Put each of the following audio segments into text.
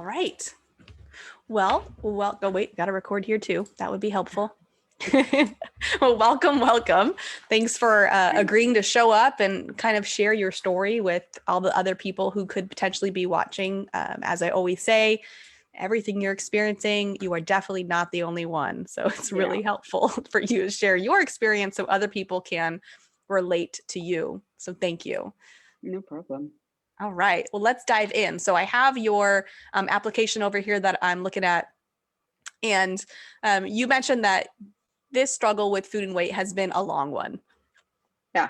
All right. Well, oh wait, got to record here too. That would be helpful. Well, welcome. Thanks for agreeing to show up and kind of share your story with all the other people who could potentially be watching. As I always say, everything you're experiencing, you are definitely not the only one. So it's really helpful for you to share your experience so other people can relate to you. So thank you. No problem. All right. Well, let's dive in. So I have your application over here that I'm looking at. And you mentioned that this struggle with food and weight has been a long one. Yeah.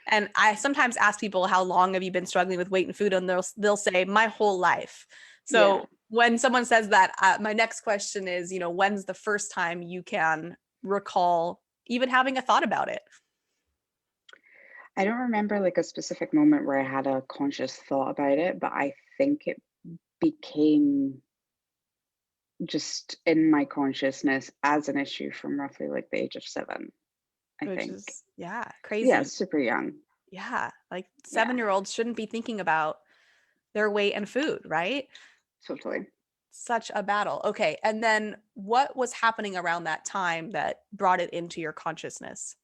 And I sometimes ask people, how long have you been struggling with weight and food? And they'll say, my whole life. So when someone says that, my next question is, when's the first time you can recall even having a thought about it? I don't remember like a specific moment where I had a conscious thought about it, but I think it became just in my consciousness as an issue from roughly like the age of 7, I Which think. is, Yeah, crazy. super young. Yeah, like Yeah, 7-year-olds shouldn't be thinking about their weight and food, right? totally. Such a battle. Okay. And then what was happening around that time that brought it into your consciousness?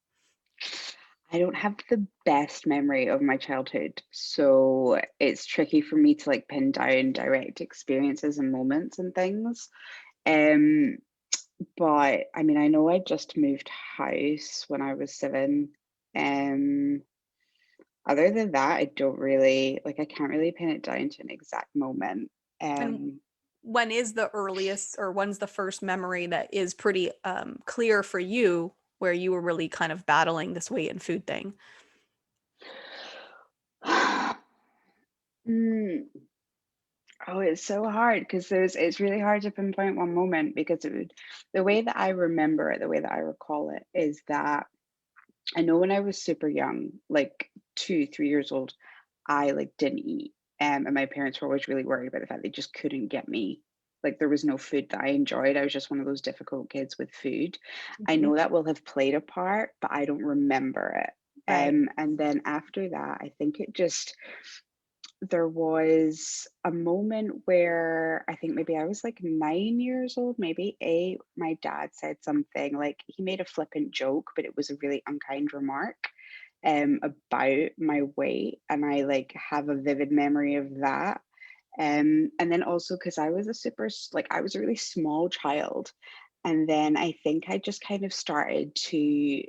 I don't have the best memory of my childhood, so it's tricky for me to like pin down direct experiences and moments and things. Um, but I mean, I know I just moved house when I was 7. Um, Other than that, I don't really like, I can't really pin it down to an exact moment. And Um, when is the earliest or when's the first memory that is pretty clear for you where you were really kind of battling this weight and food thing? mm, oh, it's so hard because it's really hard to pinpoint one moment because the way that I remember it, the way that I recall it is that I know when I was super young, like 2, 3 years old, I like didn't eat. And my parents were always really worried about the fact they just couldn't get me. Like there was no food that I enjoyed. I was just one of those difficult kids with food. I Mhm. know that will have played a part, but I don't remember it. Right. And then after that, I think it just there was a moment where I think maybe I was like 9 years old, maybe 8. My dad said something like he made a flippant joke, but it was a really unkind remark about my weight. And I like have a vivid memory of that. And then also because I was a like I was a really small child. And then I think I just kind of started to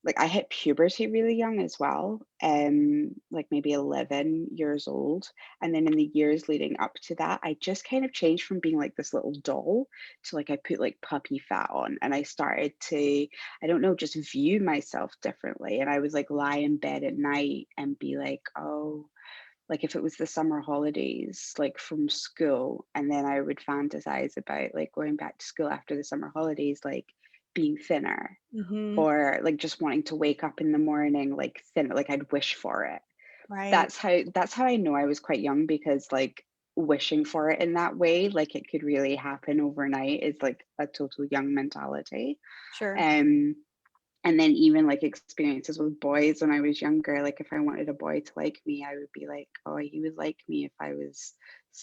like I hit puberty really young as well, like maybe 11 years old. And then in the years leading up to that, I just kind of changed from being like this little doll to like I put like puppy fat on and I started to, I don't know, just view myself differently. And I would like lie in bed at night and be like, oh, like if it was the summer holidays, like from school, and then I would fantasize about like going back to school after the summer holidays, like being thinner Hmm. or like just wanting to wake up in the morning like thin, like I'd wish for it. Right. That's how I know I was quite young because like wishing for it in that way, like it could really happen overnight is like a total young mentality. Sure. Um and then even like experiences with boys when I was younger, like if I wanted a boy to like me, I would be like, oh, he would like me if I was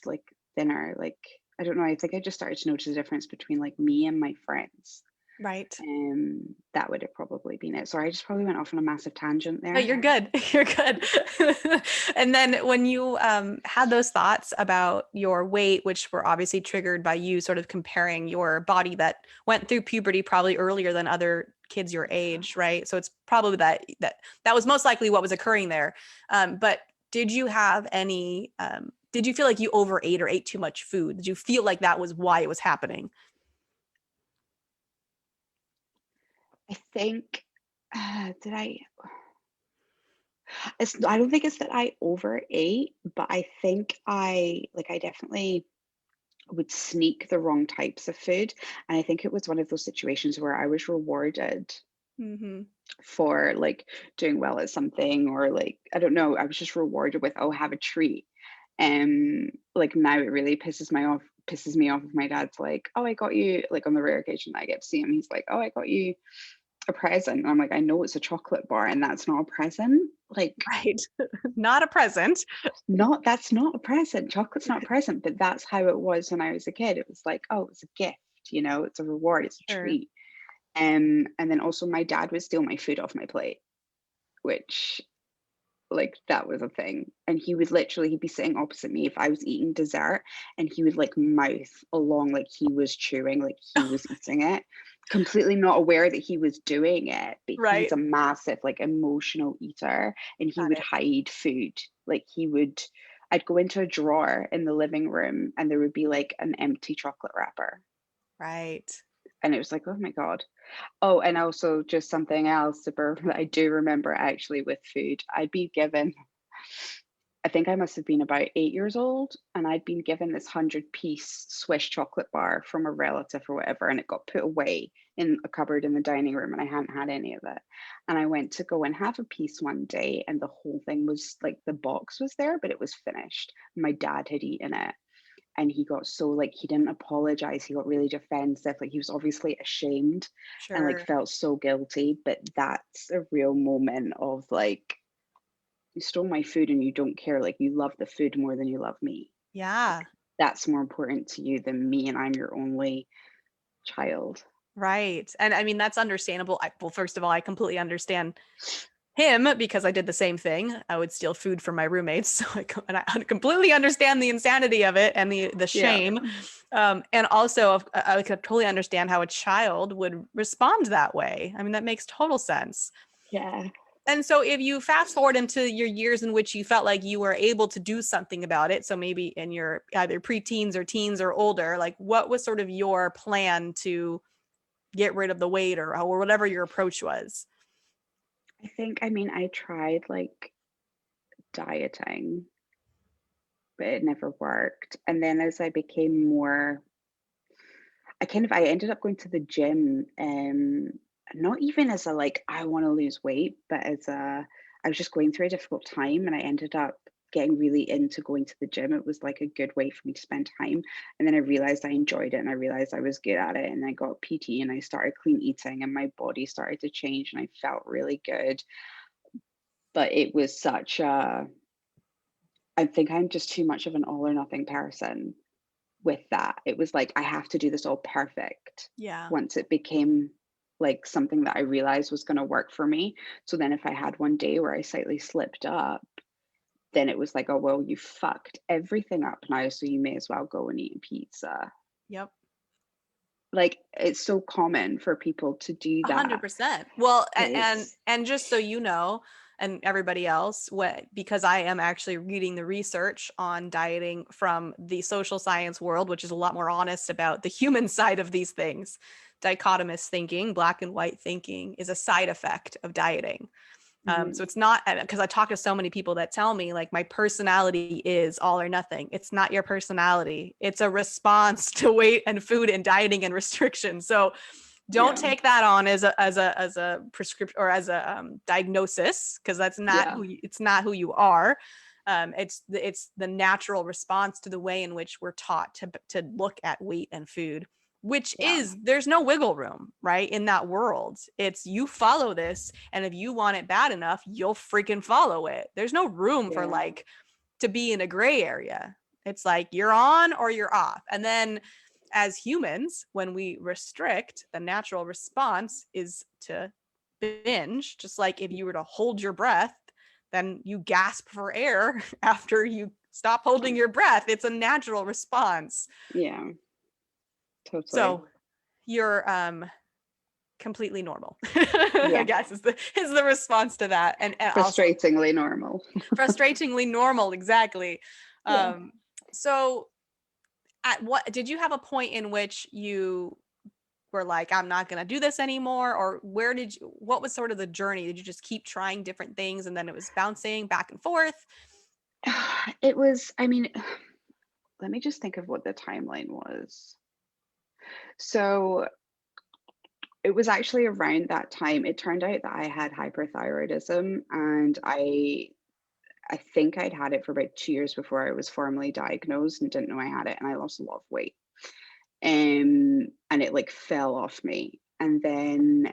like thinner. Like I don't know, I think I just started to notice the difference between like me and my friends. Right. That would have probably been it. Sorry, I just probably went off on a massive tangent No, there. you're good. You're good. And then when you had those thoughts about your weight, which were obviously triggered by you sort of comparing your body that went through puberty probably earlier than other kids your age, right? So it's probably that was most likely what was occurring there. But did you have any? Did you feel like you overate or ate too much food? Did you feel like that was why it was happening? I think, did I? I don't think it's that I overate, but I think I definitely would sneak the wrong types of food. And I think it was one of those situations where I was rewarded Mm-hmm. for like doing well at something, or like, I don't know, I was just rewarded with, oh, have a treat. Like now it really pisses me off if my dad's like, oh, I got you, like on the rare occasion that I get to see him, he's like, oh, I got you a present. And I'm like, I know it's a chocolate bar and that's not a present. Like, Right. Not a present. that's not a present. Chocolate's not a present, but that's how it was when I was a kid. It was like, oh, it's a gift, it's a reward, it's a Sure. treat. And then also my dad would steal my food off my plate, which, like, that was a thing. And he'd be sitting opposite me if I was eating dessert, and he would like mouth along like he was chewing, like he was eating it, completely not aware that he was doing it. But he's Right. a massive like emotional eater, and he Got would it. hide food. Like I'd go into a drawer in the living room and there would be like an empty chocolate wrapper. Right. And it was like, oh my God. Oh, and also just something else that I do remember actually with food. I think I must have been about 8 years old, and I'd been given this 100-piece Swiss chocolate bar from a relative or whatever, and it got put away in a cupboard in the dining room, and I hadn't had any of it. And I went to go and have a piece one day, and the whole thing was like the box was there, but it was finished. My dad had eaten it, and he got so like he didn't apologize. He got really defensive. Like he was obviously ashamed and like Sure. felt so guilty. But that's a real moment of like, you stole my food and you don't care. Like you love the food more than you love me. Like Yeah. that's more important to you than me, and I'm your only child. Right. And I mean, that's understandable. Well, first of all, I completely understand him because I did the same thing. I would steal food from my roommates. So and I completely understand the insanity of it and the Yeah. shame. And also, I could totally understand how a child would respond that way. I mean, that makes total sense. Yeah. And so if you fast forward into your years in which you felt like you were able to do something about it, so maybe in your either preteens or teens or older, like what was sort of your plan to get rid of the weight or whatever your approach was? I mean, I tried like dieting, but it never worked. And then as I became more I ended up going to the gym, not even as a like I want to lose weight, but as a I was just going through a difficult time, and I ended up getting really into going to the gym. It was like a good way for me to spend time. And then I realized I enjoyed it, and I realized I was good at it, and I got PT, and I started clean eating, and my body started to change, and I felt really good. But it was such a I think I'm just too much of an all or nothing person with that. It was like, I have to do this all perfect Yeah. once it became like something that I realized was going to work for me. So then if I had one day where I slightly slipped up, then it was like, oh, well, you fucked everything up now. So you may as well go and eat a pizza. Yep. Like it's so common for people to do that. 100%. Well, But and it's, and just so you know, and everybody else, because I am actually reading the research on dieting from the social science world, which is a lot more honest about the human side of these things. Dichotomous thinking, black and white thinking, is a side effect of dieting. So mhm, it's not because I talk to so many people that tell me like my personality is all or nothing. It's not your personality. It's a response to weight and food and dieting and restrictions. So don't yeah, take that on as a prescription or as a diagnosis because that's not yeah, it's not who you are. It's the natural response to the way in which we're taught to look at weight and food, which yeah, is there's no wiggle room, right? In that world, it's you follow this, and if you want it bad enough, you'll freaking follow it. There's no room for yeah, like to be in a gray area. It's like you're on or you're off. And then as humans, when we restrict, the natural response is to binge. Just like if you were to hold your breath, then you gasp for air after you stop holding your breath. It's a natural response. yeah, totally. So you're completely normal. I Yeah, guess is the response to that. And also frustratingly normal. frustratingly normal, exactly. Yeah. Um, so at what did you have a point in which you were like, I'm not going to do this anymore? Or what was sort of the journey? Did you just keep trying different things and then it was bouncing back and forth? It was, I mean, let me just think of what the timeline was. So it was actually around that time. It turned out that I had hyperthyroidism, and I think I'd had it for about 2 years before I was formally diagnosed and didn't know I had it, and I lost a lot of weight. And it like fell off me. And then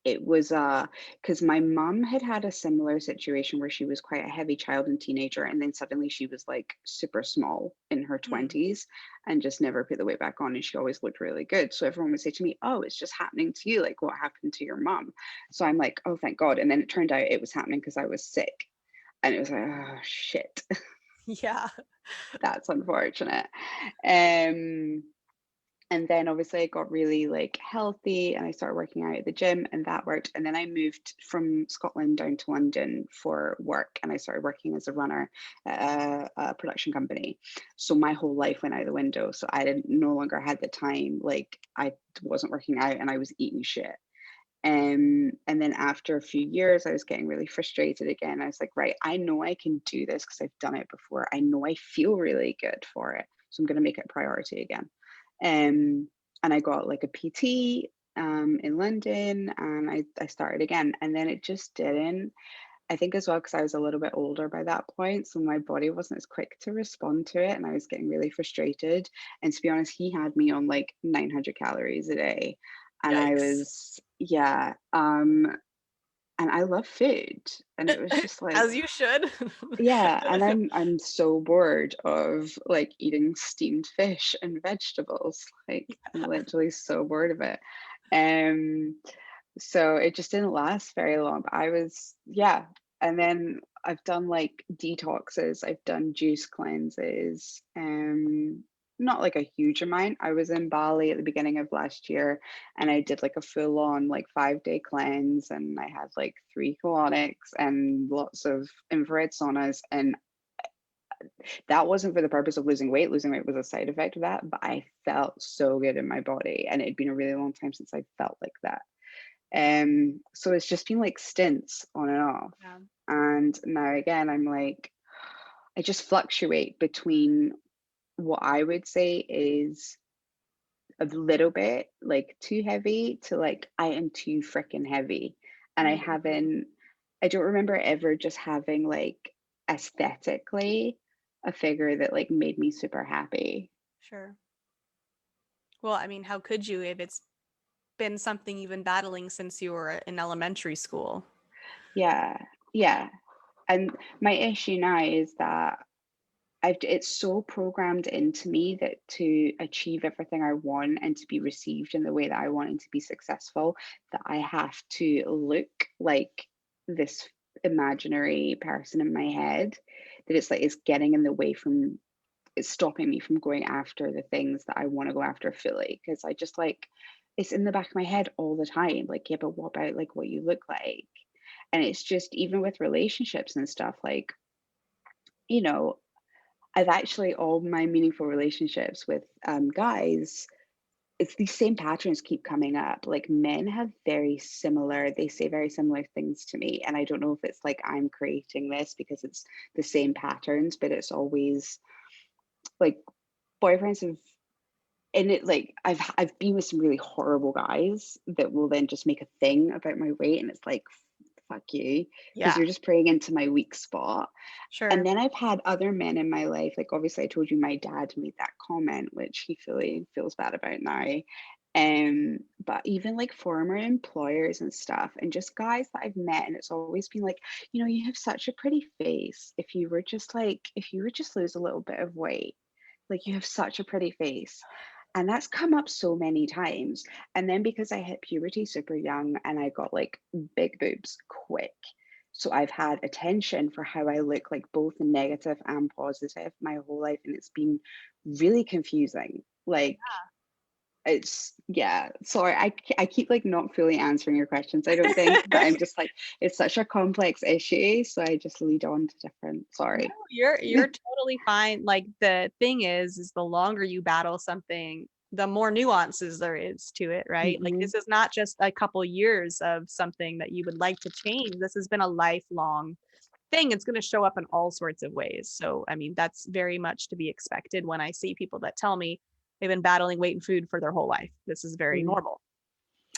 it was because my mom had had a similar situation where she was quite a heavy child and teenager, and then suddenly she was like super small in her Mm. 20s and just never put the weight back on. And she always looked really good. So everyone would say to me, "Oh, it's just happening to you. Like, what happened to your mom?" So I'm like, "Oh, thank God." And then it turned out it was happening because I was sick. And it was like, oh, shit, Yeah. that's unfortunate. Um, and then obviously I got really like healthy and I started working out at the gym and that worked. And then I moved from Scotland down to London for work and I started working as a runner at a production company. So my whole life went out the window. So I didn't no longer had the time. Like I wasn't working out and I was eating shit. And then after a few years, I was getting really frustrated again. I was like, right, I know I can do this because I've done it before. I know I feel really good for it. So I'm going to make it a priority again. And I got like a PT in London and I started again. And then it just didn't. I think as well because I was a little bit older by that point. So my body wasn't as quick to respond to it. And I was getting really frustrated. And to be honest, he had me on like 900 calories a day. And I Yikes. was, yeah. And I love food. And it was just like, As you should. yeah, and I'm so bored of like eating steamed fish and vegetables. Like I'm literally so bored of it. Um, so it just didn't last very long. But I was, yeah. And then I've done like detoxes, I've done juice cleanses, not like a huge amount. I was in Bali at the beginning of last year and I did like a full on like 5 day cleanse and I had like 3 colonics and lots of infrared saunas. And that wasn't for the purpose of losing weight. Losing weight was a side effect of that, but I felt so good in my body. And it'd been a really long time since I felt like that. So it's just been like stints on and off. Yeah. And now again, I'm like, I just fluctuate between what I would say is a little bit like too heavy to like I am too freaking heavy. And Mhm. I don't remember ever just having like aesthetically a figure that like made me super happy. Sure. Well, I mean, how could you if it's been something you've been battling since you were in elementary school? Yeah. Yeah. And my issue now is that it's so programmed into me that to achieve everything I want and to be received in the way that I want and to be successful, that I have to look like this imaginary person in my head, that it's like it's getting in the way from it's stopping me from going after the things that I want to go after fully. Cause I just like it's in the back of my head all the time. Like, yeah, but what about like what you look like? And it's just even with relationships and stuff, like, you know, I've actually all my meaningful relationships with guys, it's these same patterns keep coming up. Like men have very similar, they say very similar things to me. And I don't know if it's like I'm creating this because it's the same patterns, but it's always like boyfriends have and it like I've been with some really horrible guys that will then just make a thing about my weight and it's like fuck you because Yeah, you're just preying into my weak spot. And sure. then I've had other men in my life, like obviously I told you my dad made that comment, which he fully feels bad about now. But even like former employers and stuff, and just guys that I've met, and it's always been like, you have such a pretty face. If you were just lose a little bit of weight, like you have such a pretty face. And that's come up so many times. And then because I hit puberty super young and I got like big boobs quick, so I've had attention for how I look, like both negative and positive, my whole life, and it's been really confusing. Like it's yeah. Sorry, I keep like not fully answering your questions. I don't think, but I'm just like it's such a complex issue, so I just lead on to different. No, Sorry. you're totally fine. Like the thing is the longer you battle something, the more nuances there is to it, right? Like Hmm. this is not just a couple years of something that you would like to change. This has been a lifelong thing. It's going to show up in all sorts of ways. So, I mean, that's very much to be expected when I see people that tell me they've been battling weight and food for their whole life. This is very Hmm. normal.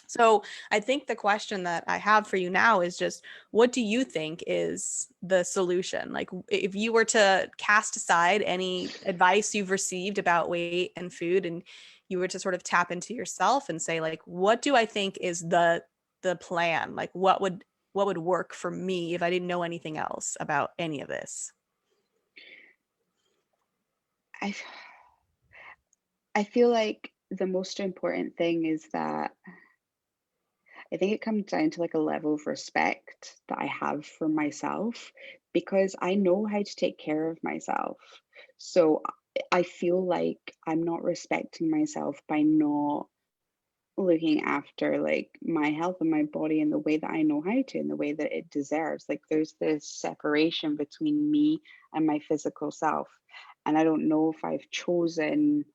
So I think the question that I have for you now is just what do you think is the solution? Like if you were to cast aside any advice you've received about weight and food and you were to sort of tap into yourself and say like what do I think is the the plan? Like what would work for me if I didn't know anything else about any of this? I I feel like the most important thing is that I think it comes down to like a level of respect that I have for myself because I know how to take care of myself. So I feel like I'm not respecting myself by not looking after like my health and my body in the way that I know how to, in the way that it deserves. Like there's this separation between me and my physical self. And I don't know if I've chosen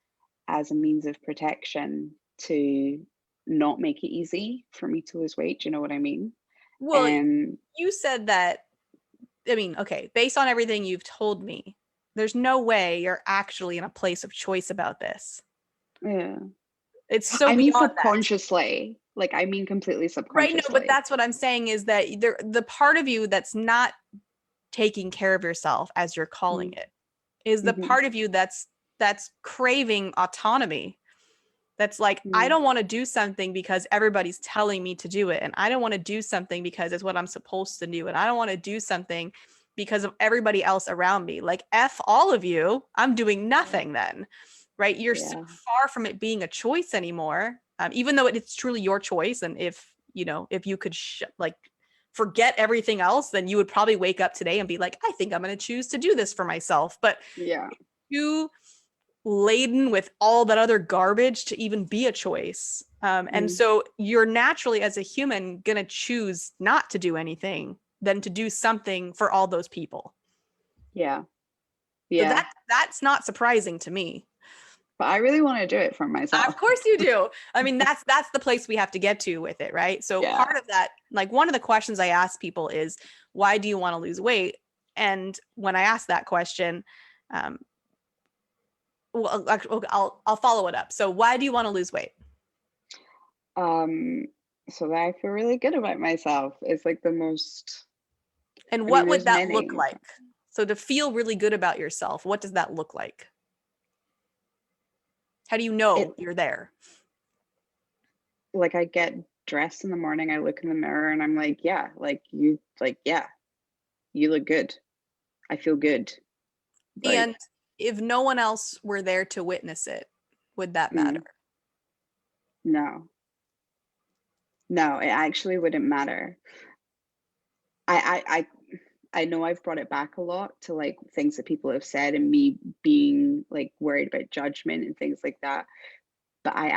as a means of protection to not make it easy for me to lose weight. Do you know what I mean? Well, Um, you said that, I mean, okay, based on everything you've told me, there's no way you're actually in a place of choice about this. yeah. It's so I mean beyond that. subconsciously. Like I mean completely Right, no, but subconsciously. that's what I'm saying is that the part of you that's not taking care of yourself, as you're calling Mm, it, is the mhm, part of you that's craving autonomy. That's like, I mm, don't want to do something because everybody's telling me to do it, and I don't want to do something because it's what I'm supposed to do, and I don't want to do something because of everybody else around me. Like, F all of you, I'm doing yeah, nothing then, right? You're so yeah, far from it being a choice anymore, even though it's truly your choice. And if you could like forget everything else, then you would probably wake up today and be like, I think I'm going to choose to do this for myself. But yeah. you laden with all that other garbage to even be a choice. And Mm, so you're naturally, as a human, going to choose not to do anything than to do something for all those people. yeah, So yeah. that's not surprising to me. But I really want to do it for myself. Of course you do. I mean, that's the place we have to get to with it, right? So Yeah. part of that, like one of the questions I ask people is, why do you want to lose weight? And when I ask that question, um, well, I'll follow it up. So why do you want to lose weight? Um, so that I feel really good about myself is like the most, And I mean, what would there's that look many. like? So to feel really good about yourself, what does that look like? How do you It know you're there? like I get dressed in the morning, I look in the mirror and I'm like, yeah, you look good. I feel good. And Like, if no one else were there to witness it, would that matter? mm, no, no, it actually wouldn't matter. I know I've brought it back a lot to like things that people have said and me being like worried about judgment and things like that. But I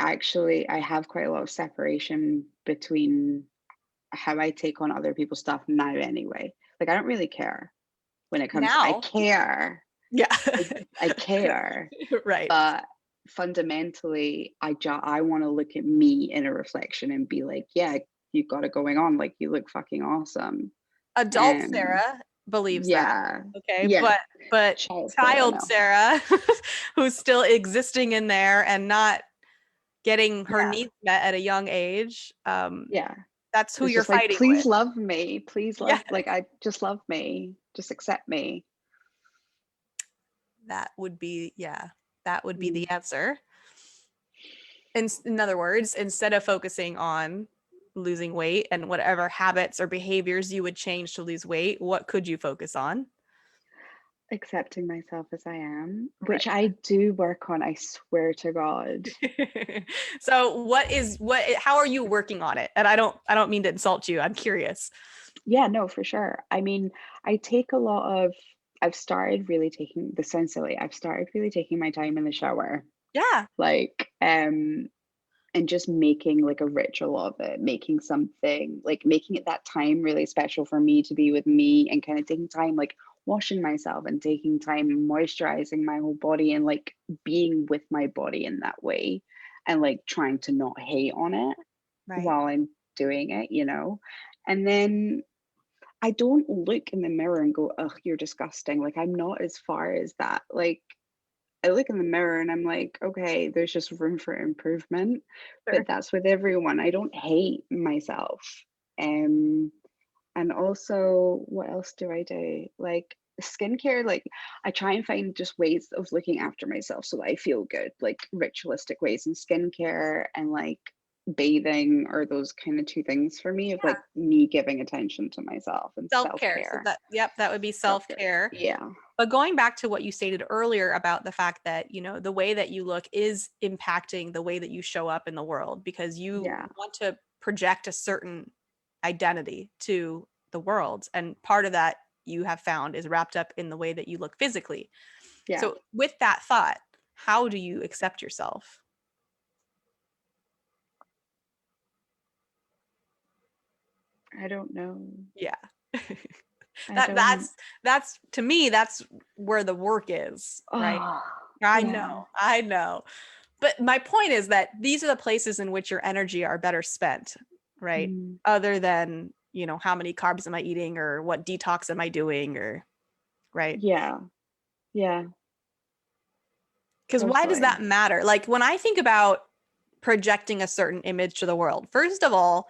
have quite a lot of separation between how I take on other people's stuff now anyway. Like I don't really care when it comes I Now, care. yeah. I care, Right. but fundamentally I want to look at me in a reflection and be like, yeah, you got it going on. Like you look fucking awesome. Adult And Sarah believes that. yeah, Okay. yeah, But child Sarah child now. Sarah, who's still existing in there and not getting her Yeah, needs met at a young age, yeah. that's who It's you're just like, fighting please with. love me. Please Yeah. love, like, I just love me. Just accept me. That would be, yeah, that would be Mm. the answer. In other words, instead of focusing on losing weight and whatever habits or behaviors you would change to lose weight, what could you focus on? Accepting myself as I am, which Right. I do work on, I swear to God. So how are you working on it? And I don't mean to insult you. I'm curious. Yeah, no, for sure. I mean, I take a lot of, I've started really taking, this sounds silly, I've started really taking my time in the shower. Yeah. Like, and just making like a ritual of it, making something like making it that time really special for me to be with me and kind of taking time, like washing myself and taking time moisturizing my whole body and like being with my body in that way and like trying to not hate on it Right. while I'm doing it, you know? And then I don't look in the mirror and go, ugh, you're disgusting. Like I'm not as far as that. Like I look in the mirror and I'm like, okay, there's just room for improvement. But Sure. that's with everyone. I don't hate myself. Um, and also, what else do I do? Like skincare, like I try and find just ways of looking after myself so that I feel good, like ritualistic ways in skincare and like bathing are those kind of two things for me, of Yeah. like me giving attention to myself and Self-care. So self-care. that, yep, that would be Self-care. self-care. Yeah. But going back to what you stated earlier about the fact that, the way that you look is impacting the way that you show up in the world, because you Yeah. want to project a certain identity to the world. And part of that, you have found, is wrapped up in the way that you look physically. Yeah. So with that thought, how do you accept yourself? I don't know. Yeah. I that don't. that's to me, that's where the work is, right? Oh, I know, yeah. I know. But my point is that these are the places in which your energy are better spent, right? Mm, Other than, how many carbs am I eating, or what detox am I doing, or right? yeah. Yeah. Because why does Totally. that matter? Like when I think about projecting a certain image to the world, first of all,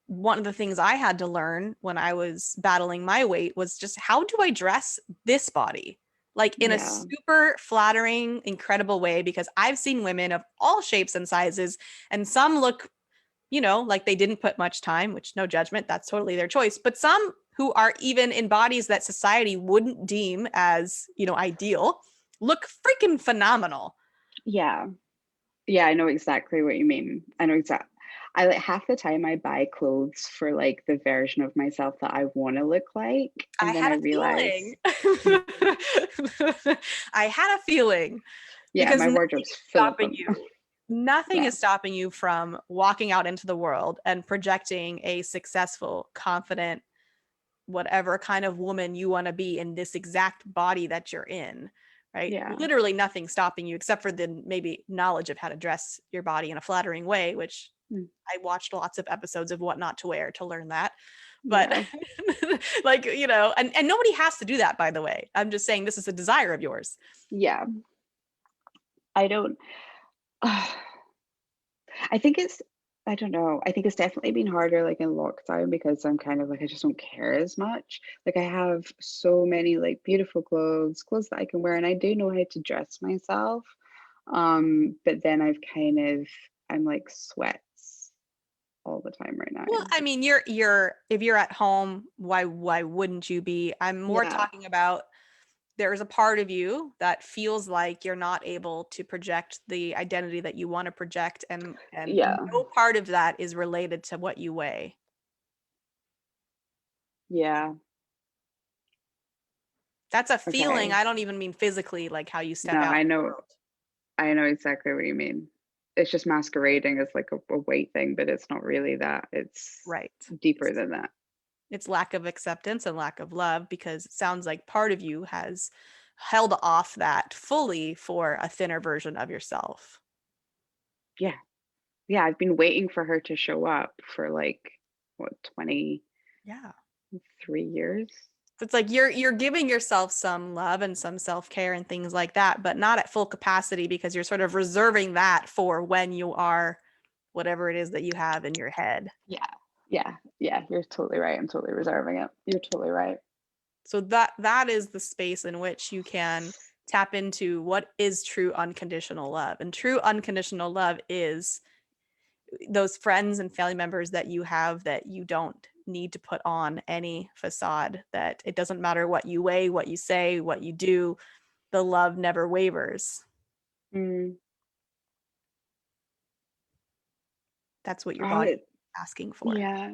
one of the things I had to learn when I was battling my weight was just, how do I dress this body? Like in a Yeah. super flattering, incredible way, because I've seen women of all shapes and sizes, and some look, like they didn't put much time, which, no judgment, that's totally their choice. But some who are even in bodies that society wouldn't deem as, ideal, look freaking phenomenal. Yeah. Yeah, I know exactly what you mean. I know exactly. I like half the time I buy clothes for like the version of myself that I want to look like, I and then had I a realize, feeling. I had a feeling, yeah, because my nothing wardrobe's is full of stopping them. you. Nothing Yeah, is stopping you from walking out into the world and projecting a successful, confident, whatever kind of woman you want to be in this exact body that you're in, right? yeah, Literally nothing stopping you, except for the maybe knowledge of how to dress your body in a flattering way, which mm, I watched lots of episodes of What Not to Wear to learn that. But yeah, like, and nobody has to do that, by the way. I'm just saying this is a desire of yours. yeah. I don't. I think it's. I don't know. I think it's definitely been harder like in lockdown because I'm kind of like I just don't care as much. Like I have so many like beautiful clothes that I can wear, and I do know how to dress myself. But then I'm like sweats all the time right now. Well, I mean, you're if you're at home, why wouldn't you be? I'm more Yeah, talking about, there's a part of you that feels like you're not able to project the identity that you want to project, and yeah, no part of that is related to what you weigh. yeah. That's a feeling. Okay. I don't even mean physically, like how you No, step out in the world. I know exactly what you mean. It's just masquerading as like a weight thing, but it's not really that. It's Right. deeper than that. It's lack of acceptance and lack of love, because it sounds like part of you has held off that fully for a thinner version of yourself. Yeah. Yeah, I've been waiting for her to show up for like what, 23 Yeah. years? So it's like you're giving yourself some love and some self-care and things like that, but not at full capacity, because you're sort of reserving that for when you are whatever it is that you have in your head. Yeah. Yeah. Yeah, you're totally right. I'm totally reserving it. You're totally right. So that is the space in which you can tap into what is true unconditional love. And true unconditional love is those friends and family members that you have, that you don't need to put on any facade, that it doesn't matter what you weigh, what you say, what you do, the love never wavers. Mm. That's what your Oh, body is asking for. yeah.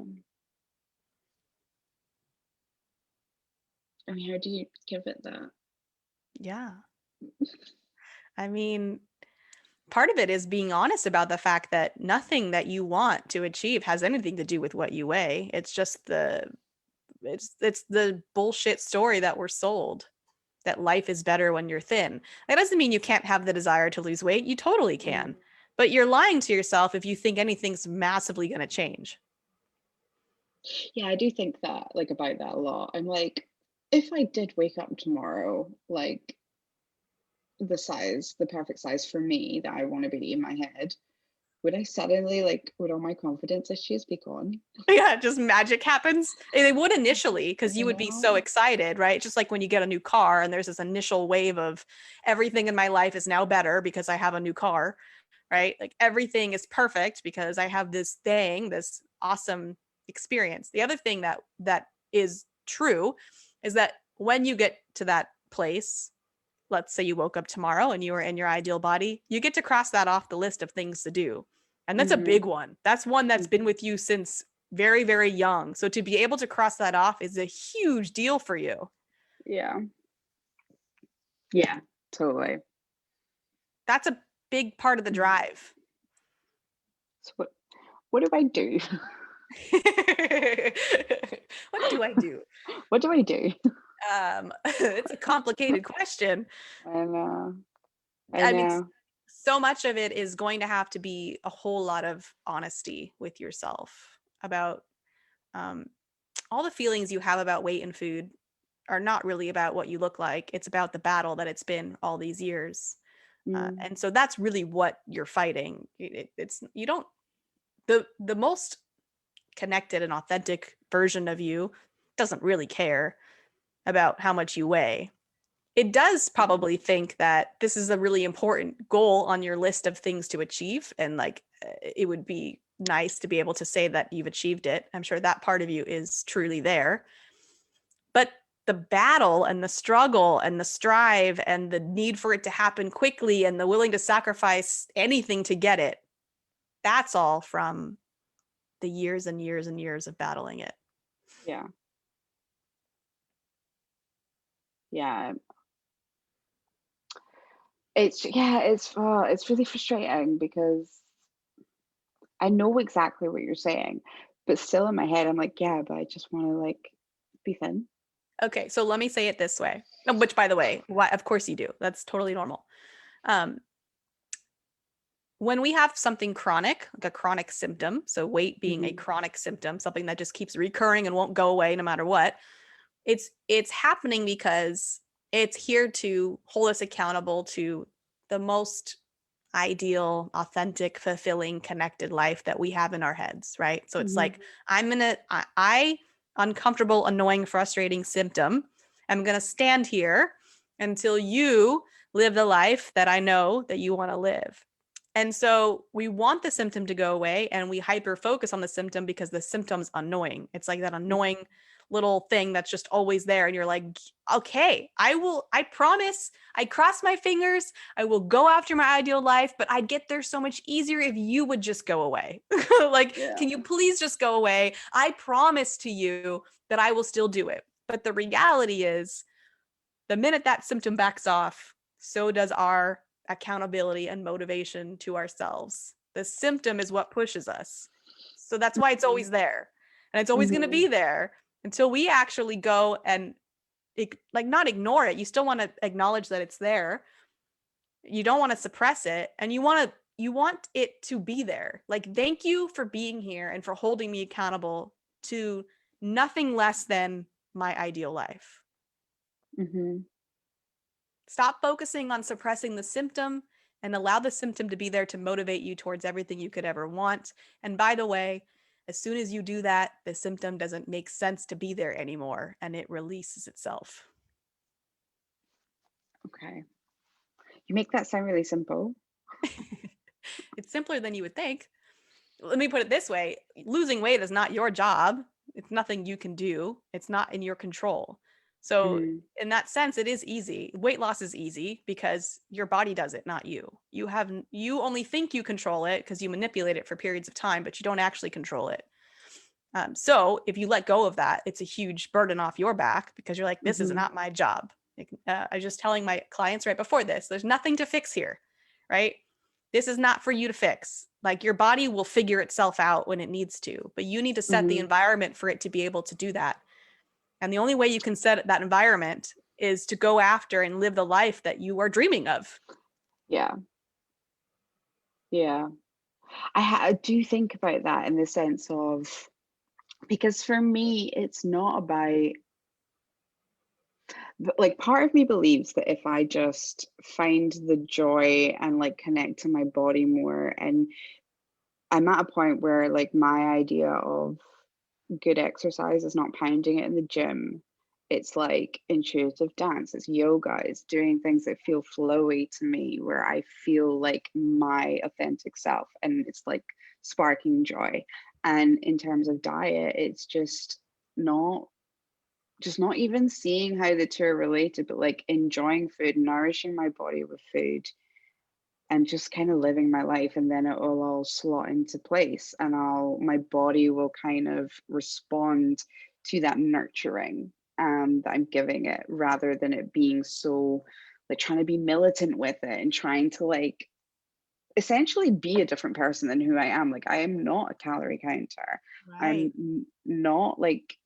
I mean, how do you give it that? Yeah. I mean, part of it is being honest about the fact that nothing that you want to achieve has anything to do with what you weigh. It's just it's the bullshit story that we're sold, that life is better when you're thin. That doesn't mean you can't have the desire to lose weight. You totally Mm. can. But you're lying to yourself if you think anything's massively going to change. Yeah, I do think that like about that a lot. I'm like, if I did wake up tomorrow, like the perfect size for me that I want to be in my head, would I suddenly like would all my confidence issues be gone? Yeah, just magic happens. And they would initially, because you You would be so know? excited, right? Just like when you get a new car and there's this initial wave of everything in my life is now better because I have a new car. right? Like everything is perfect because I have this thing, this awesome experience. The other thing that is true is that when you get to that place, let's say you woke up tomorrow and you were in your ideal body, you get to cross that off the list of things to do. And that's a Mm-hmm. big one. That's one that's been with you since very, very young. So to be able to cross that off is a huge deal for you. Yeah. Yeah, totally. That's a big part of the Mhm. drive. So what do I do? What do I do? What do I do? It's a complicated question. I know. I I mean, know. so much of it is going to have to be a whole lot of honesty with yourself about um, all the feelings you have about weight and food are not really about what you look like. It's about the battle that it's been all these years. Mm, And so that's really what you're fighting. It's you don't the most connected and authentic version of you doesn't really care about how much you weigh. It does mm, probably think that this is a really important goal on your list of things to achieve, and like it would be nice to be able to say that you've achieved it. I'm sure that part of you is truly there. But the battle and the struggle and the strive and the need for it to happen quickly and the willing to sacrifice anything to get it, that's all from the years and years and years of battling it. yeah. Yeah. It's really frustrating because I know exactly what you're saying, but still in my head I'm like, yeah, but I just want to like be thin. Okay, so let me say it this way, which by the way, why, of course you do. That's totally normal. Um, when we have something chronic, like a chronic symptom, so weight being a Hmm. chronic symptom, something that just keeps recurring and won't go away no matter what, it's happening because it's here to hold us accountable to the most ideal, authentic, fulfilling, connected life that we have in our heads, right? So it's Hmm. like I uncomfortable, annoying, frustrating symptom. I'm gonna stand here until you live the life that I know that you want to live. And so we want the symptom to go away and we hyper focus on the symptom because the symptom's annoying. It's like that annoying little thing that's just always there. And you're like, okay, I promise, I cross my fingers, I will go after my ideal life, but I'd get there so much easier if you would just go away. Like, Yeah. can you please just go away? I promise to you that I will still do it. But the reality is, the minute that symptom backs off, so does our accountability and motivation to ourselves. The symptom is what pushes us. So that's why it's always there. And it's always going to Hmm. be there until we actually go and like not ignore it. You still want to acknowledge that it's there. You don't want to suppress it and you want it to be there. Like thank you for being here and for holding me accountable to nothing less than my ideal life. Hmm. Stop focusing on suppressing the symptom and allow the symptom to be there to motivate you towards everything you could ever want. And by the way, as soon as you do that, the symptom doesn't make sense to be there anymore and it releases itself. Okay. You make that sound really simple. It's simpler than you would think. Let me put it this way, losing weight is not your job. It's nothing you can do, it's not in your control. So, Hmm. in that sense, it is easy. Weight loss is easy because your body does it, not you. You only think you control it because you manipulate it for periods of time, but you don't actually control it. So if you let go of that, it's a huge burden off your back because you're like, this is Hmm. not my job. I was just telling my clients right before this, there's nothing to fix here, right? This is not for you to fix. Like your body will figure itself out when it needs to, but you need to set the Hmm. environment for it to be able to do that. And the only way you can set that environment is to go after and live the life that you are dreaming of. Yeah. Yeah. I do think about that in the sense of, because for me, it's not about, like, part of me believes that if I just find the joy and like connect to my body more, and I'm at a point where like my idea of good exercise is not pounding it in the gym. It's like intuitive dance, it's yoga, it's doing things that feel flowy to me, where I feel like my authentic self, and it's like sparking joy. And in terms of diet, it's not not even seeing how the two are related, but like enjoying food, nourishing my body with food, and just kind of living my life, and then it will all slot into place, and my body will kind of respond to that nurturing that I'm giving it, rather than it being so like trying to be militant with it and trying to like essentially be a different person than who I am. Like I am not a calorie counter. Right. I'm not like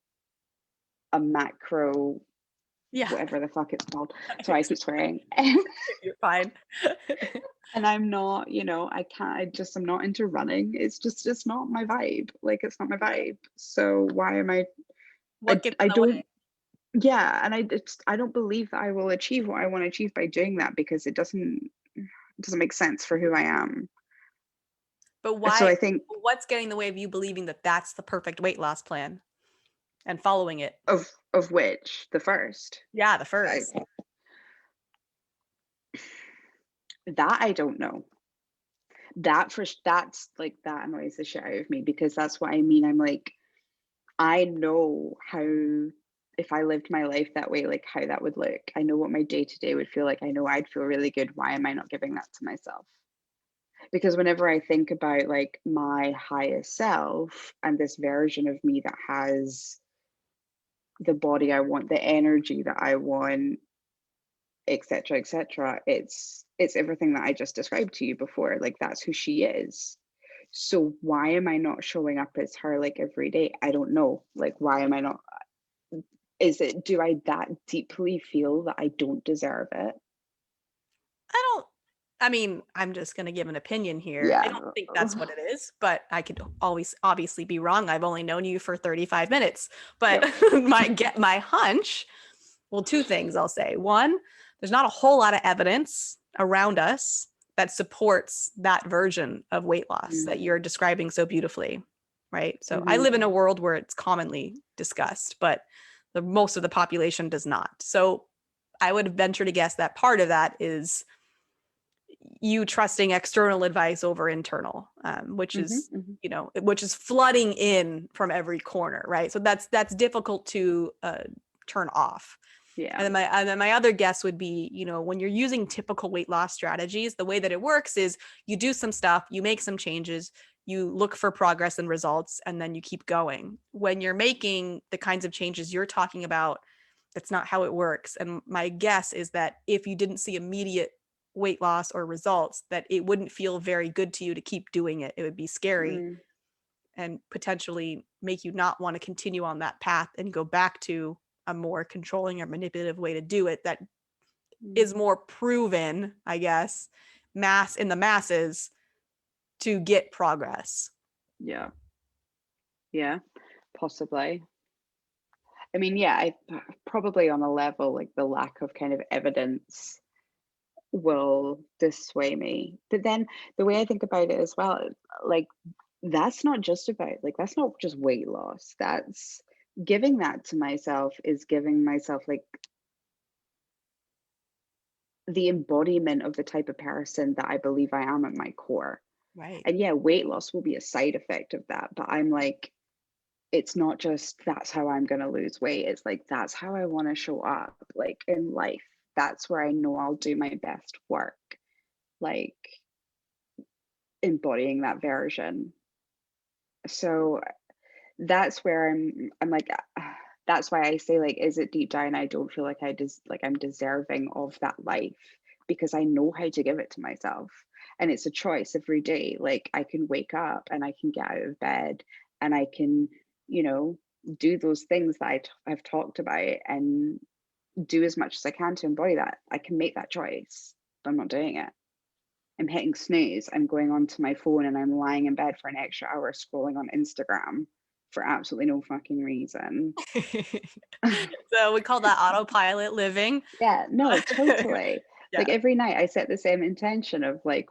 a macro Yeah. whatever the fuck it's called. Sorry, I It's keep swearing. You're fine. And I'm not, I can't, I'm not into running. It's not my vibe. Like it's not my vibe. So why am What gets I in the way? don't, yeah. And I don't believe that I will achieve what I want to achieve by doing that, because it doesn't make sense for who I am. But So why? I think What's getting in the way of you believing that that's the perfect weight loss plan and following it? of which the first, Yeah, the I, first. that I don't know. That's like, that annoys the shit out of me, because that's what I mean. I'm like, I know how, if I lived my life that way, like how that would look. I know what my day to day would feel like. I know I'd feel really good. Why am I not giving that to myself? Because whenever I think about like my highest self and this version of me that has the body I want, the energy that I want, etc., etc., it's everything that I just described to you before. Like that's who she is. So why am I not showing up as her like every day? I don't know. Like why am I not? Do I that deeply feel that I don't deserve it? I don't, I mean, I'm just going to give an opinion here. I Yeah. don't think that's what it is, but I could always obviously be wrong. I've only known you for 35 minutes, but Yep. my hunch, well, two things I'll say. One, there's not a whole lot of evidence around us that supports that version of weight loss Mm, that you're describing so beautifully, right? So I mhm, live in a world where it's commonly discussed, but the most of the population does not. So I would venture to guess that part of that is you trusting external advice over internal, which mhm, is, mhm. which is flooding in from every corner, right? So that's difficult to turn off. Yeah. And then my other guess would be, when you're using typical weight loss strategies, the way that it works is you do some stuff, you make some changes, you look for progress and results, and then you keep going. When you're making the kinds of changes you're talking about, that's not how it works. And my guess is that if you didn't see immediate weight loss or results, that it wouldn't feel very good to you to keep doing it. It would be scary Mm, and potentially make you not want to continue on that path and go back to a more controlling or manipulative way to do it that mm. is more proven, I guess, mass in the masses to get progress. Yeah. Yeah. Possibly. I mean, yeah, I probably on a level like the lack of kind of evidence will dissuade me. But then the way I think about it as well, like that's not just weight loss. That's giving that to myself, is giving myself like the embodiment of the type of person that I believe I am at my core. Right. And yeah, weight loss will be a side effect of that. But I'm like, it's not just that's how I'm going to lose weight. It's like, that's how I want to show up like in life. That's where I know I'll do my best work, like embodying that version. So that's where I'm like, that's why I say like, is it deep down? I don't feel like I'm deserving of that life, because I know how to give it to myself. And it's a choice every day. Like I can wake up and I can get out of bed and I can, you know, do those things that I've talked about, and do as much as I can to embody that. I can make that choice, but I'm not doing it. I'm hitting snooze. I'm going onto my phone and I'm lying in bed for an extra hour scrolling on Instagram for absolutely no fucking reason. So we call that autopilot living. Yeah, no, totally. Yeah. Like every night I set the same intention of like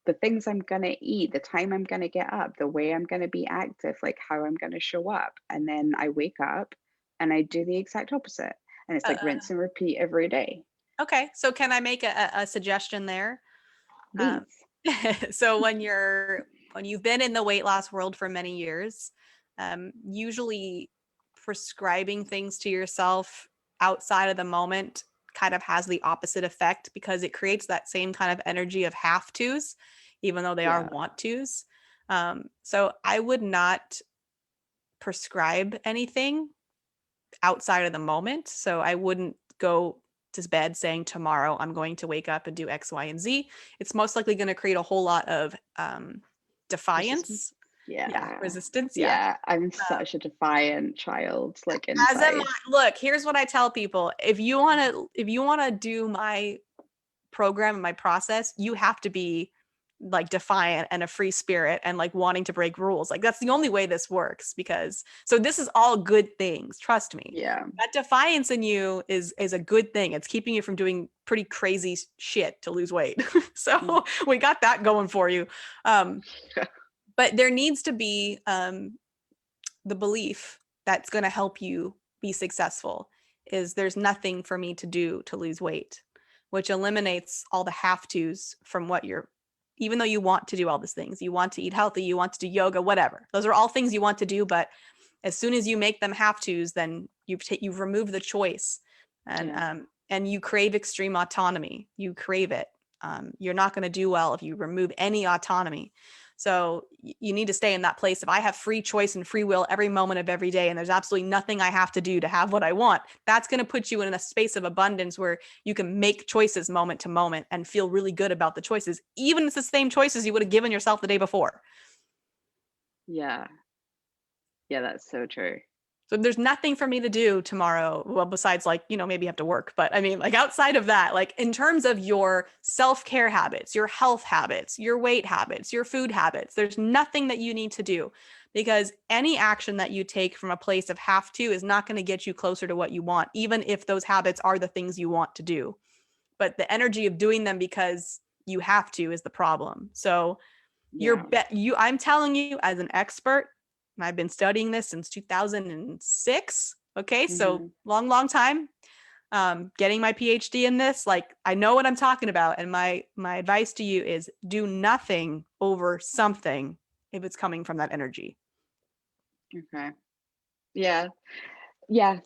the things I'm gonna eat, the time I'm gonna get up, the way I'm gonna be active, like how I'm gonna show up. And then I wake up, and I do the exact opposite. And it's like Uh, rinse and repeat every day. okay, so can I make a suggestion there? Um, Please. so when you've been in the weight loss world for many years, usually prescribing things to yourself outside of the moment kind of has the opposite effect because it creates that same kind of energy of have tos, even though they are Yeah. want tos. So I would not prescribe anything outside of the moment. So I wouldn't go to bed saying tomorrow I'm going to wake up and do X, Y, and Z. It's most likely going to create a whole lot of Resistance. defiance. Yeah, Yeah. resistance. Yeah. Yeah. I'm Uh, such a defiant child, like as am inside. I. Look, here's what I tell people: if you want to do my program and my process, you have to be like defiant and a free spirit and like wanting to break rules. Like that's the only way this works because so this is all good things, trust me. Yeah. That defiance in you is a good thing. It's keeping you from doing pretty crazy shit to lose weight. Mm. So we got that going for you. Um, but there needs to be the belief that's going to help you be successful is there's nothing for me to do to lose weight, which eliminates all the have tos from what you're, even though you want to do all these things, you want to eat healthy, you want to do yoga, whatever. Those are all things you want to do, but as soon as you make them have tos, then you've removed the choice, Yeah. and you crave extreme autonomy. You crave it. You're not going to do well if you remove any autonomy. So you need to stay in that place. If I have free choice and free will every moment of every day, and there's absolutely nothing I have to do to have what I want, that's going to put you in a space of abundance where you can make choices moment to moment and feel really good about the choices, even if it's the same choices you would have given yourself the day before. Yeah. Yeah, that's so true. So there's nothing for me to do tomorrow. Well, besides like, maybe you have to work. But I mean, like outside of that, like in terms of your self-care habits, your health habits, your weight habits, your food habits, there's nothing that you need to do because any action that you take from a place of have to is not going to get you closer to what you want, even if those habits are the things you want to do. But the energy of doing them because you have to is the problem. So Yeah. I'm telling you as an expert, and I've been studying this since 2006. Okay, so Hmm. long time. Getting my PhD in this, like I know what I'm talking about, and my advice to you is do nothing over something if it's coming from that energy. Okay. Yeah. Yeah.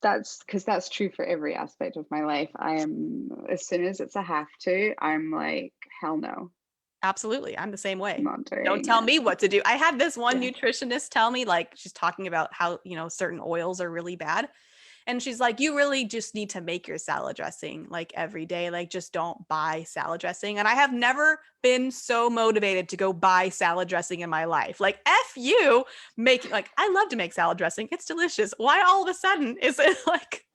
That's because that's true for every aspect of my life. I am, as soon as it's a have to, I'm like, hell no, Absolutely, I'm the same I'm way. not Don't doing tell it. me what to do. I had this one Yeah. nutritionist tell me, like, she's talking about how certain oils are really bad. And she's like, you really just need to make your salad dressing like every day. Like, just don't buy salad dressing. And I have never been so motivated to go buy salad dressing in my life. Like, F you making, like, I love to make salad dressing. It's delicious. Why all of a sudden is it like,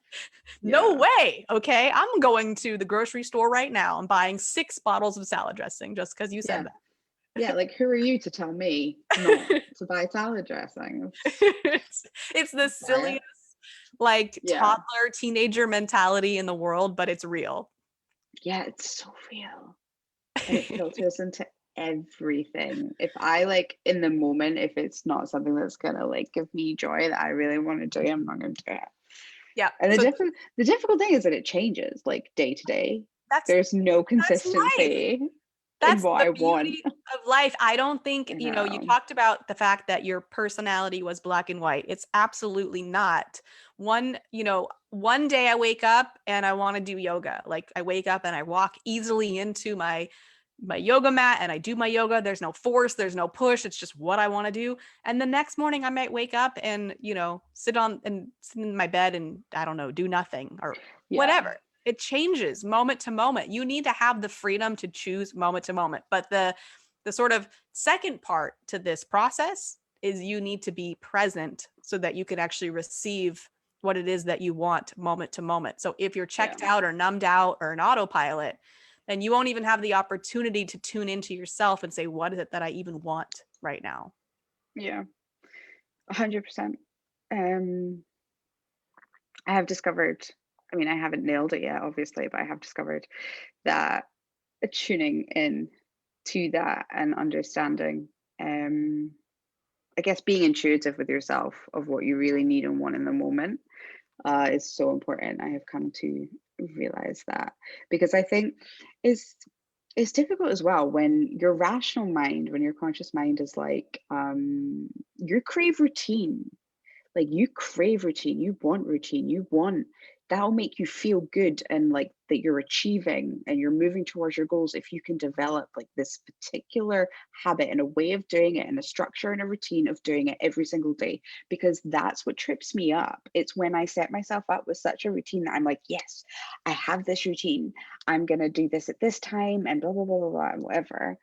no Yeah. way? Okay. I'm going to the grocery store right now and buying 6 bottles of salad dressing just because you Yeah. said Yeah. Like, who are you to tell me not that. to buy salad dressing? It's the Buy it. silliest, like, Yeah. toddler teenager mentality in the world, but it's real. Yeah. It's so real. And it filters into everything. If I like in the moment, if it's not something that's gonna like give me joy that I really want to do, I'm not gonna do it. Yeah. And So the difficult thing is that it changes like day to day. that's There's no that's life. consistency in That's what the I want. beauty of life. I don't think, You you know. talked about the fact that your personality was black and white. It's absolutely not. One day I wake up and I want to do yoga. Like I wake up and I walk easily into my yoga mat and I do my yoga. There's no force, there's no push. It's just what I want to do. And the next morning I might wake up and, sit in my bed and I don't know, do nothing or Yeah. whatever. It changes moment to moment. You need to have the freedom to choose moment to moment. But the sort of second part to this process is you need to be present so that you can actually receive what it is that you want moment to moment. So if you're Yeah. checked out or numbed out or an autopilot, then you won't even have the opportunity to tune into yourself and say, what is it that I even want right now? Yeah. 100%. Um, I have discovered, I mean, I haven't nailed it yet, obviously, but I have discovered that tuning in to that and understanding. Um, I guess being intuitive with yourself of what you really need and want in the moment is so important. I have come to realize that, because I think it's it's difficult as well when your rational mind, when your conscious mind is like, you crave routine. Like, you crave routine, you want routine, you want that'll make you feel good, and like that you're achieving and you're moving towards your goals if you can develop like this particular habit and a way of doing it and a structure and a routine of doing it every single day. Because that's what trips me up. It's when I set myself up with such a routine that I'm like, yes, I have this routine. I'm gonna do this at this time and blah blah blah blah blah and whatever.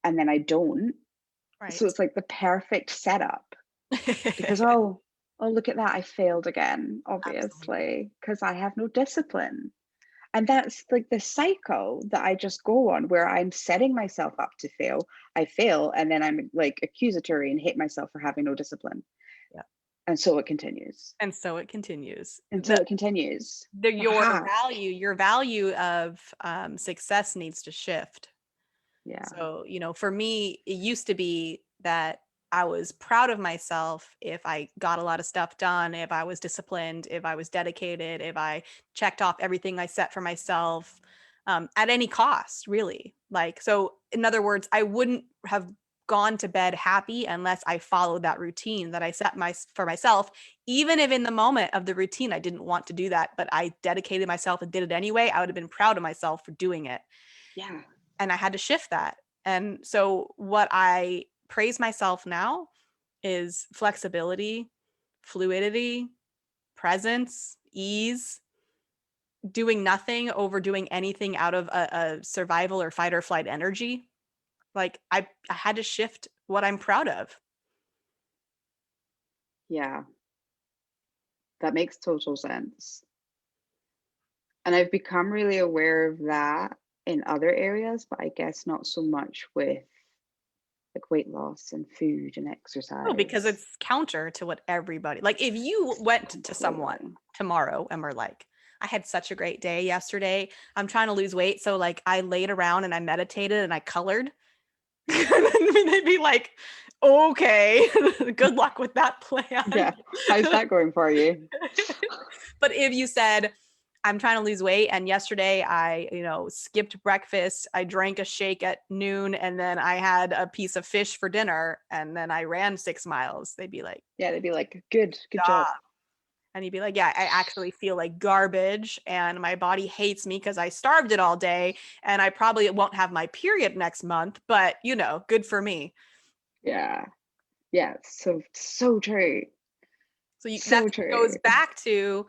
And then I don't. So Right. it's like the perfect setup because, oh, look at that, I failed again, Absolutely. obviously, because I have no discipline. And that's like the cycle that I just go on, where I'm setting myself up to fail. I fail, and then I'm like accusatory and hate myself for having no discipline. Yeah. And so it continues. And so it continues. And so it continues. Aha. Your value of success needs to shift. Yeah. So, for me, it used to be that I was proud of myself if I got a lot of stuff done, if I was disciplined, if I was dedicated, if I checked off everything I set for myself, at any cost, really. Like, so in other words, I wouldn't have gone to bed happy unless I followed that routine that I set for myself, even if in the moment of the routine I didn't want to do that, but I dedicated myself and did it anyway. I would have been proud of myself for doing it. Yeah. And I had to shift that. And so what I praise myself now is flexibility, fluidity, presence, ease, doing nothing over doing anything out of a survival or fight or flight energy. Like, I had to shift what I'm proud of. Yeah. That makes total sense. And I've become really aware of that in other areas, but I guess not so much with like weight loss and food and Oh, because exercise. it's counter to what everybody, like, if you went to someone Completely. tomorrow and were like, I had such a great day yesterday. I'm trying to lose weight. So like I laid around and I meditated and I colored. I mean, they'd be like, okay, good luck with that plan. Yeah. How's that going for you? But if you said, I'm trying to lose weight, and yesterday I, skipped breakfast, I drank a shake at noon, and then I had a piece of fish for dinner, and then I ran 6 miles, they'd be like, Yeah, they'd be like, good job. stop. And you'd be like, yeah, I actually feel like garbage and my body hates me because I starved it all day and I probably won't have my period next month, but good for me. Yeah. Yeah. So true. So that So true. goes back to,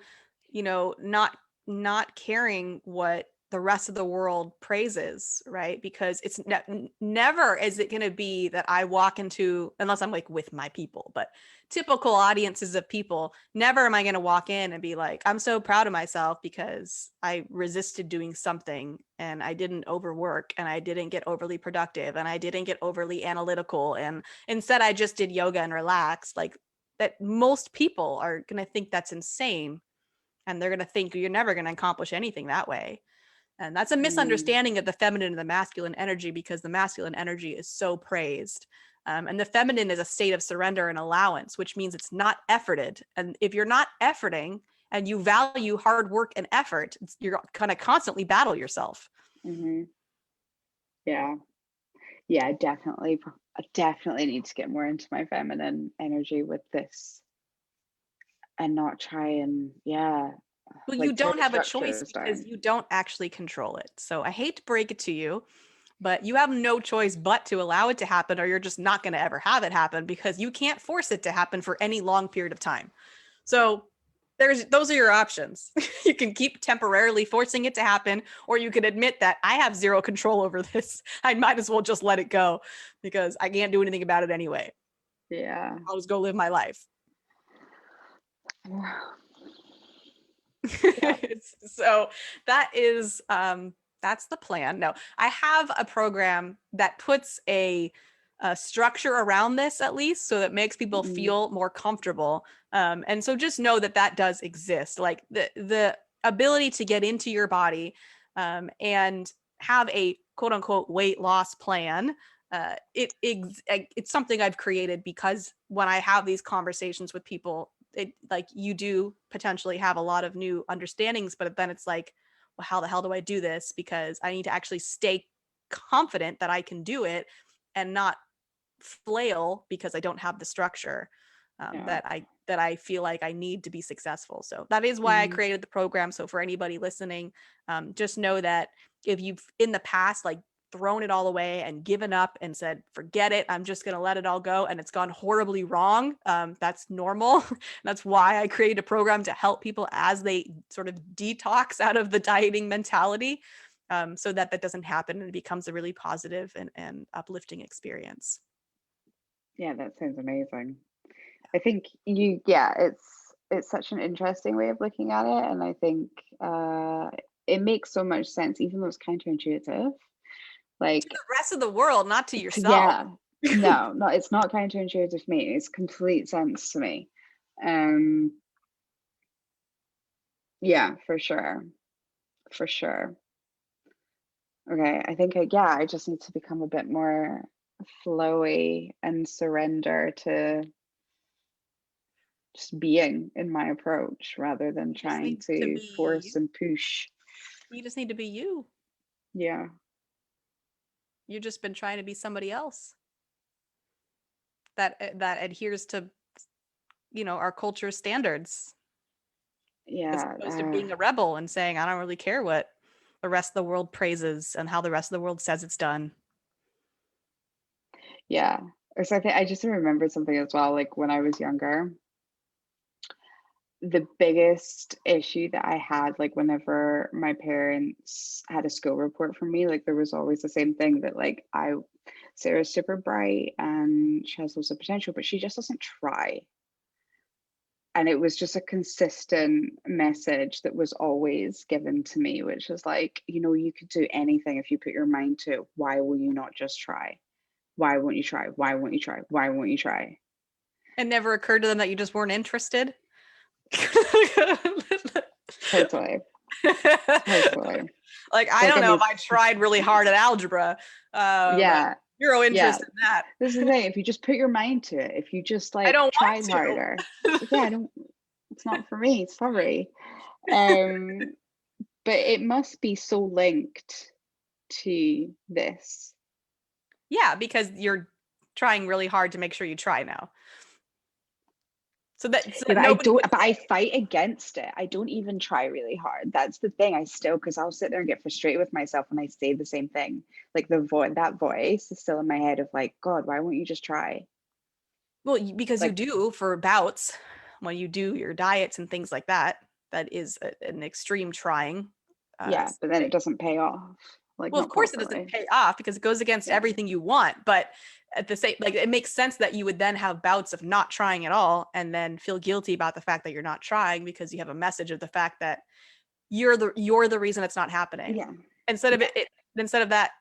not caring what the rest of the world praises, right? Because it's never is it going to be that I walk into, unless I'm like with my people, but typical audiences of people, never am I going to walk in and be like, I'm so proud of myself because I resisted doing something and I didn't overwork and I didn't get overly productive and I didn't get overly analytical. And instead I just did yoga and relaxed. Like, that most people are going to think that's insane, and they're going to think you're never going to accomplish anything that way. And that's a Mm, misunderstanding of the feminine and the masculine energy, because the masculine energy is so praised. And the feminine is a state of surrender and allowance, which means it's not efforted. And if you're not efforting and you value hard work and effort, you're going to constantly battle yourself. hmm. Yeah. Yeah, I definitely need to get more into my feminine energy with this and not try and, yeah, Well, you like set don't have a choice structures because down. you don't actually control it. So I hate to break it to you, but you have no choice but to allow it to happen, or you're just not going to ever have it happen because you can't force it to happen for any long period of time. So those are your options. You can keep temporarily forcing it to happen, or you can admit that I have zero control over this. I might as well just let it go because I can't do anything about it anyway. Yeah. I'll just go live my life. Yeah. So that is that's the plan. No, I have a program that puts a structure around this, at least, so that makes people Mm, feel more comfortable. And so just know that that does exist, like the ability to get into your body and have a quote unquote weight loss plan it's something I've created because when I have these conversations with people, it like you do potentially have a lot of new understandings, but then it's like, well, how the hell do I do this? Because I need to actually stay confident that I can do it and not flail because I don't have the structure Yeah. that I feel like I need to be successful. So that is why I Mhm. created the program. So for anybody listening, just know that if you've in the past like thrown it all away and given up and said, forget it, I'm just going to let it all go, and it's gone horribly wrong, that's normal. That's why I created a program to help people as they sort of detox out of the dieting mentality, so that that doesn't happen and it becomes a really positive and uplifting experience. Yeah, that sounds amazing. I think yeah, it's such an interesting way of looking at it, and I think it makes so much sense, even though it's counterintuitive. To Like, the rest of the world, not to yourself. yeah, no, it's not counterintuitive for me. It's complete sense to me. Um, yeah, for sure. Okay, I think yeah, I just need to become a bit more flowy and surrender to just being in my approach rather than You just trying need to to be force and push. you just need to be you. Yeah. You've just been trying to be somebody else that adheres to, our culture's standards, as Yeah, opposed to being a rebel and saying, I don't really care what the rest of the world praises and how the rest of the world says it's done. yeah. Or so I just remembered something as well, like when I was younger, the biggest issue that I had, like whenever my parents had a school report for me, like there was always the same thing that like Sarah's super bright and she has lots of potential, but she just doesn't try. And it was just a consistent message that was always given to me, which is like, you could do anything if you put your mind to it. Why will you not just try? Why won't you try? Why won't you try? Why won't you try? It never occurred to them that you just weren't interested. Totally, totally. Like, I Like, don't I know mean, if I tried really hard at algebra. But yeah, zero yeah. interest in that. This is the thing. If you just put your mind to it, if you just I like don't tried want harder, it's like, yeah, to. I don't, it's not for me. Sorry. Um, but it must be so linked to this. Yeah, because you're trying really hard to make sure you try now. So that Yeah, but nobody would but I say, fight against it. I don't even try really hard. That's the thing. I still, because I'll sit there and get frustrated with myself when I say the same thing. Like that voice is still in my head of like, God, why won't you just try? well, because you Like, do for bouts when you do your diets and things like that. That is an extreme trying. yeah, but then Thing. it doesn't pay off, like Well, of not course, it doesn't properly. pay off because it goes against Yeah, everything you want. But at the same, like, it makes sense that you would then have bouts of not trying at all, and then feel guilty about the fact that you're not trying because you have a message of the fact that you're the reason it's not happening. yeah, Instead of yeah, instead of that,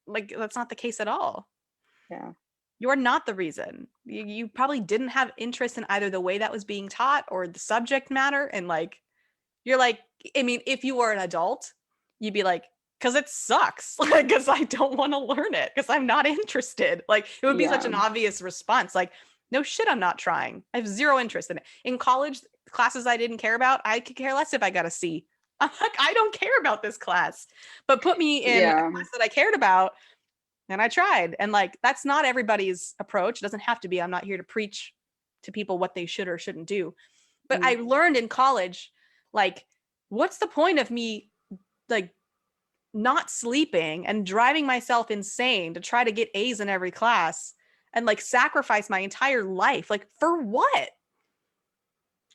like, that's not the case at all. yeah, You're not the reason. You probably didn't have interest in either the way that was being taught or the subject matter. And like, you're like, I mean, if you were an adult, you'd be like, because it sucks. Like, because I don't want to learn it, because I'm not interested. Like, it would be such yeah, an obvious response. Like, no shit, I'm not trying. I have zero interest in it. In college, classes I didn't care about, I could care less if I got a C. I'm like, I don't care about this class. But put me in a yeah, class that I cared about, and I tried. And like, that's not everybody's approach. It doesn't have to be. I'm not here to preach to people what they should or shouldn't do. But I mm, learned in college, like, what's the point of me like not sleeping and driving myself insane to try to get A's in every class and like sacrifice my entire life? Like, for what?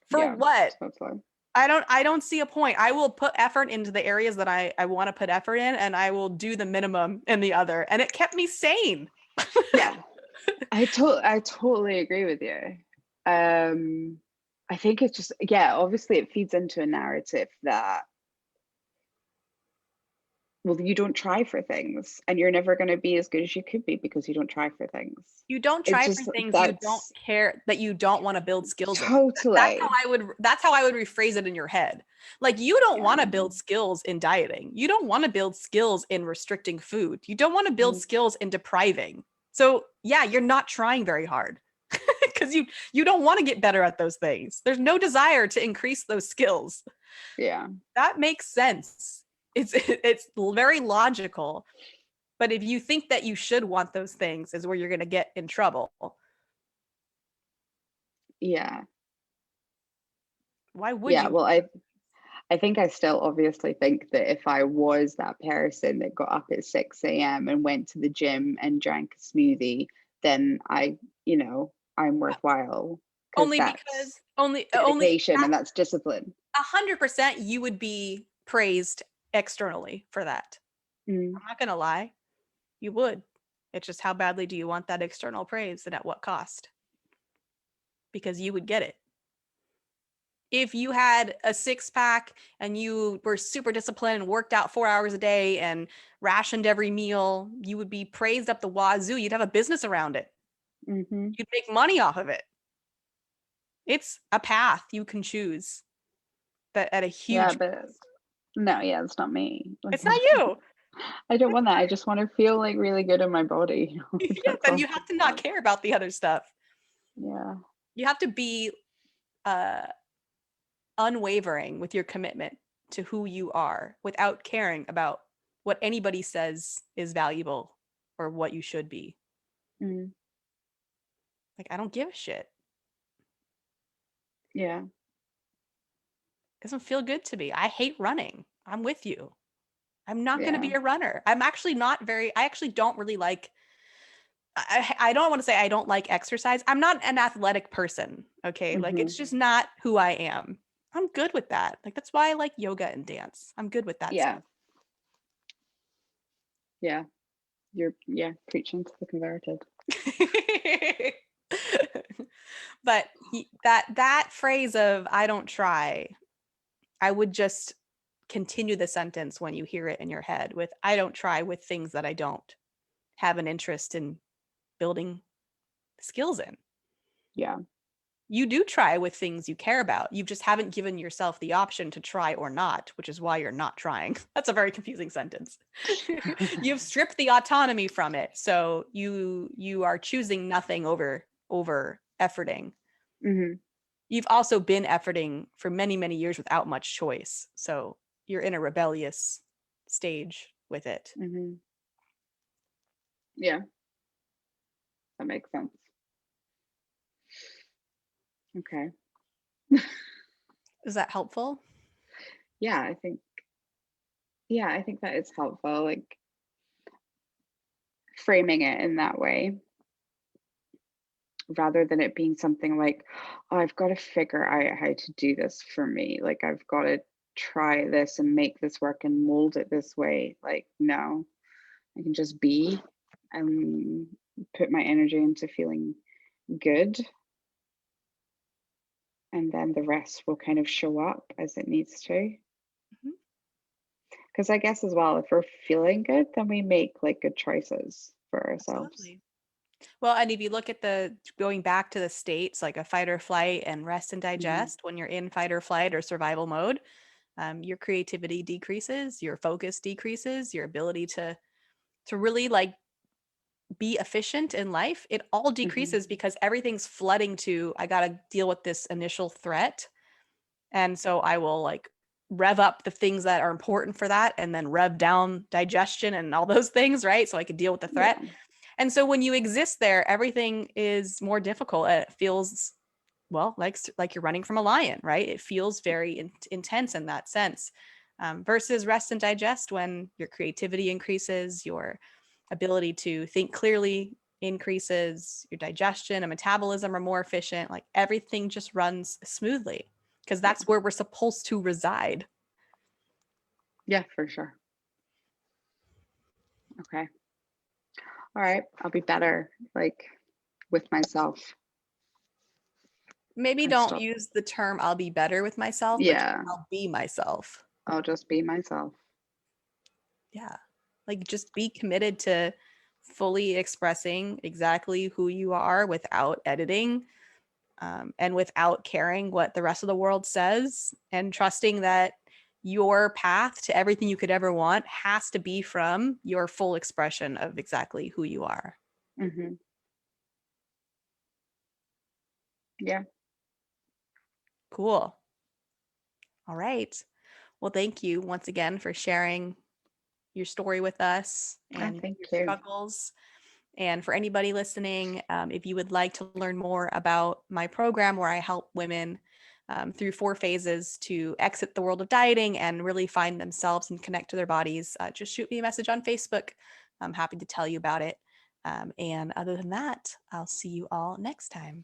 For yeah, what? totally. I don't see a point. I will put effort into the areas that I want to put effort in, and I will do the minimum in the other. And it kept me sane. Yeah, I totally agree with you. Um, I think it's just, yeah, obviously it feeds into a narrative that well, you don't try for things, and you're never going to be as good as you could be because you don't try for things. You don't It's try for just things you don't that's care that you don't want to build skills in. totally, That's how I would rephrase it in your head. Like you don't yeah. want to build skills in dieting. You don't want to build skills in restricting food. You don't want to build Mhm. skills in depriving. So, yeah, you're not trying very hard because you don't want to get better at those things. There's no desire to increase those skills. Yeah, That makes sense. It's very logical. But if you think that you should want those things is where you're going to get in trouble. yeah, Why would yeah. you? Well, I think I still obviously think that if I was that person that got up at 6 a.m. and went to the gym and drank a smoothie, then I'm worthwhile because Only that's because only dedication and that's discipline. 100% you would be praised externally for that. Mm, I'm not going to lie. You would. It's just how badly do you want that external praise and at what cost? Because you would get it. If you had a six pack and you were super disciplined and worked out 4 hours a day and rationed every meal, you would be praised up the wazoo. You'd have a business around it. hmm. You'd make money off of it. It's a path you can choose that at a Yeah, huge but cost. no, yeah, it's not me. Like It's not you. I don't want that. I just want to feel like really good in my body. Yeah, That's then all. you have to not care about the other stuff. Yeah. You have to be uh, unwavering with your commitment to who you are without caring about what anybody says is valuable or what you should be. Mm, Like, I don't give a shit. yeah. It doesn't feel good to me. I hate running. I'm with you. I'm not going to Yeah. be a runner. I'm actually not very, I actually don't really like, I don't want to say I don't like exercise. I'm not an athletic person. Okay. Like, Hmm. it's just not who I am. I'm good with that. Like, that's why I like yoga and dance. I'm good with that Yeah. stuff. Yeah. You're preaching to the converted. But that phrase of I don't try, I would just continue the sentence when you hear it in your head with I don't try with things that I don't have an interest in building skills in. Yeah. You do try with things you care about. You just haven't given yourself the option to try or not, which is why you're not trying. That's a very confusing sentence. You've stripped the autonomy from it, so you are choosing nothing over efforting. Hmm. You've also been efforting for many years without much choice, so you're in a rebellious stage with it. Hmm. Yeah. That makes sense. Okay. Is that helpful? Yeah, I think that is helpful, like framing it in that way rather than it being something like, oh, I've got to figure out how to do this for me. Like I've got to try this and make this work and mold it this way. Like, no, I can just be and put my energy into feeling good. And then the rest will kind of show up as it needs to. Mhm. Because I guess as well, if we're feeling good, then we make like good choices for ourselves. Absolutely. Well, and if you look at the going back to the states, like a fight or flight and rest and Hmm. digest, when you're in fight or flight or survival mode, your creativity decreases, your focus decreases, your ability to really like be efficient in life, it all Hmm. decreases because everything's flooding to I got to deal with this initial threat. And so I will like rev up the things that are important for that and then rev down digestion and all those things, right? So I could deal with the threat. Yeah. And so when you exist there, everything is more difficult. It feels well like you're running from a lion, right? It feels very intense in that sense. Versus rest and digest, when your creativity increases, your ability to think clearly increases, your digestion and metabolism are more efficient. Like everything just runs smoothly because Yeah. that's where we're supposed to reside. Yeah, for sure. Okay. All right. I'll be better like with myself. Maybe I don't stop. use the term I'll be better with myself, but Yeah. I'll be myself. I'll just be myself. Yeah. Like just be committed to fully expressing exactly who you are without editing, and without caring what the rest of the world says, and trusting that your path to everything you could ever want has to be from your full expression of exactly who you are. Hmm. Yeah. Cool. All right. Well, thank you once again for sharing your story with us I and thank your you. struggles. And for anybody listening, if you would like to learn more about my program where I help women through 4 phases to exit the world of dieting and really find themselves and connect to their bodies, just shoot me a message on Facebook. I'm happy to tell you about it. And other than that, I'll see you all next time.